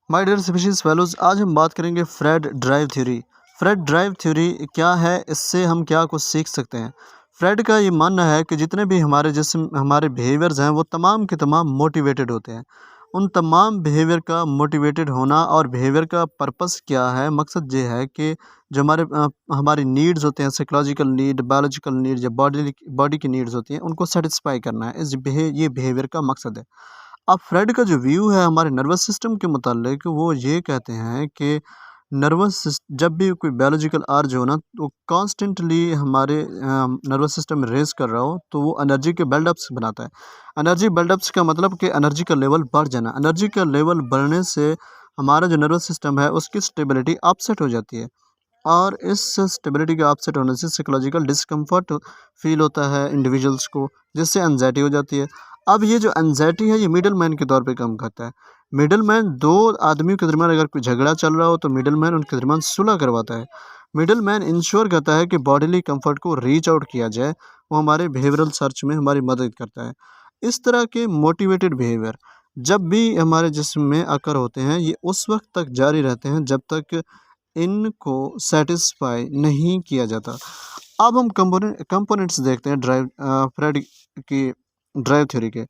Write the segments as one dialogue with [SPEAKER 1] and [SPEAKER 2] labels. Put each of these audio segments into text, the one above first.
[SPEAKER 1] My dear species fellows, आज हम बात करेंगे Freud drive theory. Freud drive theory क्या है, इससे हम क्या कुछ सीख सकते हैं। फ्रेड का ये मानना है कि जितने भी हमारे जिस्म हमारे बिहेवियर्स हैं वो तमाम के तमाम मोटिवेटेड होते हैं। उन तमाम बिहेवियर का मोटिवेटेड होना और बिहेवियर का पर्पस क्या है, मकसद ये है कि जो हमारी नीड्स होते हैं, साइकोलॉजिकल नीड, बायोलॉजिकल नीड या बॉडी की नीड्स होती हैं, उनको सेटिस्फाई करना है। ये बिहेवियर का मकसद है। अब फ्रेड का जो व्यू है हमारे नर्वस सिस्टम के मुतालिक, वो ये कहते हैं कि जब भी कोई बायोलॉजिकल अर्ज हो ना, तो कॉन्स्टेंटली हमारे नर्वस सिस्टम में रेस कर रहा हो, तो वो एनर्जी के बिल्डअप्स बनाता है। एनर्जी बिल्डअप्स का मतलब कि एनर्जी का लेवल बढ़ जाना। एनर्जी का लेवल बढ़ने से हमारा जो नर्वस सिस्टम है उसकी स्टेबिलिटी अपसेट हो जाती है, और इस स्टेबिलिटी के अपसेट होने से साइकोलॉजिकल डिस्कम्फर्ट फील होता है इंडिविजुअल्स को, जिससे एनजाइटी हो जाती है। अब ये जो एनजाइटी है ये मिडल मैन के तौर पे काम करता है। मिडल मैन, दो आदमियों के दरमियान अगर कोई झगड़ा चल रहा हो तो मिडल मैन उनके दरमियान सुलह करवाता है। मिडल मैन इंश्योर करता है कि बॉडीली कंफर्ट को रीच आउट किया जाए। वो हमारे बिहेवियरल सर्च में हमारी मदद करता है। इस तरह के मोटिवेटेड बिहेवियर जब भी हमारे जिस्म में अकर होते हैं, ये उस वक्त तक जारी रहते हैं जब तक इनको सेटिस्फाई नहीं किया जाता। अब हम कंपोनेंट्स देखते हैं फ्रेड की ड्राइव थ्योरी के।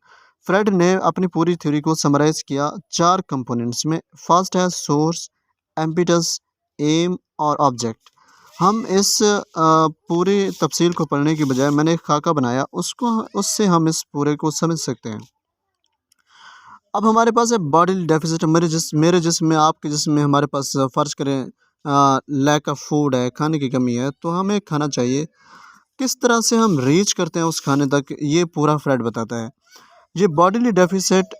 [SPEAKER 1] फ्रेड ने अपनी पूरी थ्योरी को समराइज किया 4 कंपोनेंट्स में। फर्स्ट है सोर्स, एम्पिटस, एम और ऑब्जेक्ट। हम इस पूरी तफसील को पढ़ने की बजाय मैंने एक खाका बनाया, उससे हम इस पूरे को समझ सकते हैं। अब हमारे पास है बॉडी डेफिसिट। मेरे जिस्म में, आपके जिस्म में, हमारे पास फ़र्ज़ करें लैक ऑफ फूड है, खाने की कमी है, तो हमें खाना चाहिए। किस तरह से हम रीच करते हैं उस खाने तक, ये पूरा फ्रेड बताता है। ये बॉडीली डेफिसिट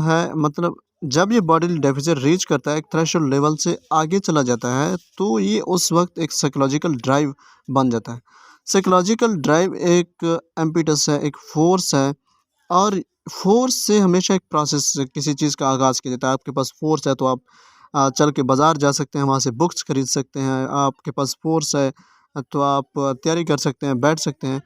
[SPEAKER 1] है, मतलब जब ये बॉडीली डेफिसिट रीच करता है एक थ्रेशोल्ड लेवल से आगे चला जाता है, तो ये उस वक्त एक साइकोलॉजिकल ड्राइव बन जाता है। साइकोलॉजिकल ड्राइव एक इम्पेटस है, एक फोर्स है, और फोर्स से हमेशा एक प्रोसेस, किसी चीज़ का आगाज़ किया जाता है। आपके पास फोर्स है तो आप चल के बाज़ार जा सकते हैं, वहाँ से बुक्स खरीद सकते हैं। आपके पास फोर्स है तो आप तैयारी कर सकते हैं, बैठ सकते हैं।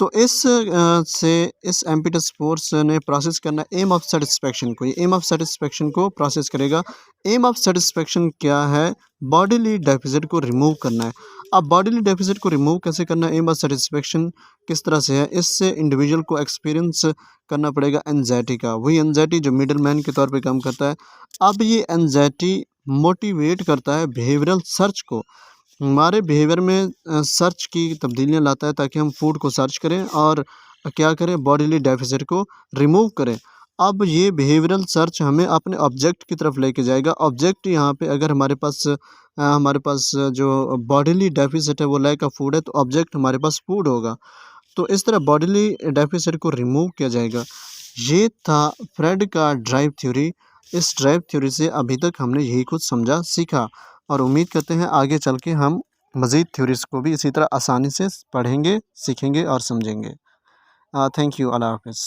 [SPEAKER 1] तो इस इम्पेटस फोर्स ने प्रोसेस करना एम ऑफ सेटिस्फेक्शन को। ये एम ऑफ सेटिस्फेक्शन को प्रोसेस करेगा। एम ऑफ सेटिस्फेक्शन क्या है? बॉडीली डेफिसिट को रिमूव करना है। अब बॉडीली डेफिसिट को रिमूव कैसे करना है, एम ऑफ सेटिस्फेक्शन किस तरह से है, इससे इंडिविजुअल को एक्सपीरियंस करना पड़ेगा एनजाइटी का। वही एनजाइटी जो मिडल मैन के तौर पे काम करता है। अब ये एनजाइटी मोटिवेट करता है बिहेवियरल सर्च को। हमारे बिहेवियर में सर्च की तब्दीलियाँ लाता है, ताकि हम फूड को सर्च करें और क्या करें, बॉडीली डेफिसिट को रिमूव करें। अब ये बिहेवियरल सर्च हमें अपने ऑब्जेक्ट की तरफ लेके जाएगा। ऑब्जेक्ट यहाँ पे अगर हमारे पास जो बॉडीली डेफिसिट है वो लैक ऑफ फूड है, तो ऑब्जेक्ट हमारे पास फूड होगा। तो इस तरह बॉडीली डेफिसिट को रिमूव किया जाएगा। ये था फ्रेड का ड्राइव थ्योरी। इस ड्राइव थ्योरी से अभी तक हमने यही कुछ समझा, सीखा, और उम्मीद करते हैं आगे चल के हम मज़ीद थ्योरीज़ को भी इसी तरह आसानी से पढ़ेंगे, सीखेंगे और समझेंगे। Thank you. अल्लाह हाफ़िज़।